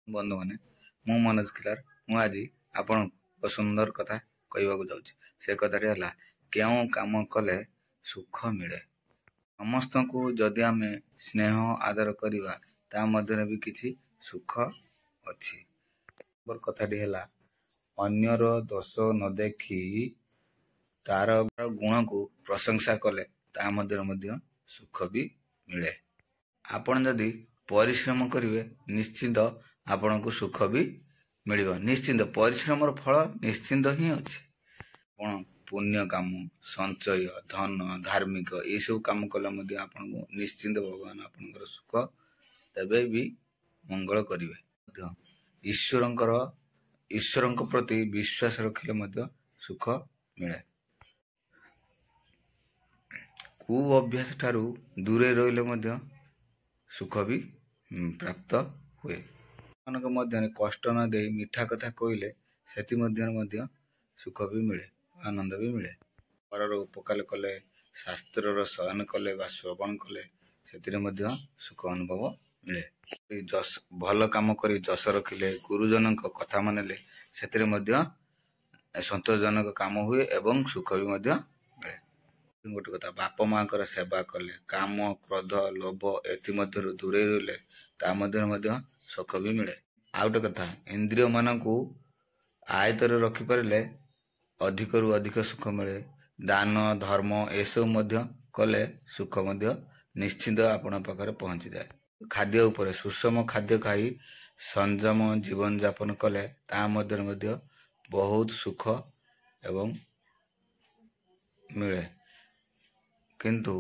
बंधु मैंने मु मनोज किलार मु आज आपण एक सुंदर कथा कहवाक जाऊँ से कथाटी है क्यों काम कले सुख मिले। समस्त को जदि आम स्नेह आदर करवा ता मध्य भी किसी सुख अच्छी। कथाटी है अन्यर दोष न देखी तार गुण को प्रशंसा कले ता मध्य सुख भी मिले। आपण जदि परिश्रम करेंगे निश्चिंत आपण को सुख भी मिल। निश्चिंत परिश्रम फल निश्चिंत ही अच्छे। आपण पुण्य काम संचय धन धार्मिक ये सब कम कले आपन को निश्चिंत भगवान आपण सुख देवे भी मंगल करेंगे। ईश्वर प्रति विश्वास रखिले सुख मिले। कु अभ्यास ठारू दूरे रहिले सुख भी प्राप्त हुए। मध्य कष्ट न दे मीठा कथा कहले से सुख भी मिले आनंद भी मिले। परर उपकार कले शास्त्र शयन कले श्रवण कले से सुख अनुभव मिले। भल काम कर जश रखिले गुरुजन कथा मानिले से संतोषजनक काम हुए एवं सुख भी मिले। गोटे कथा बाप माँ सेवा कले काम क्रोध लोभ एथि दूरे रहिले ता मध्य सुख भी मिले। आउ गोटे कथा इंद्रिय मान को आयतर रखिपारे अधिक रु अधिक सुख मिले। दान धर्म ये सब कले सुख निश्चिंत आपण पाखे पहुंची जाए। खाद्य उपरे सुषम खाद्य खाई संयम जीवन यापन कले ता मध्य बहुत सुख एवं मिले। किंतु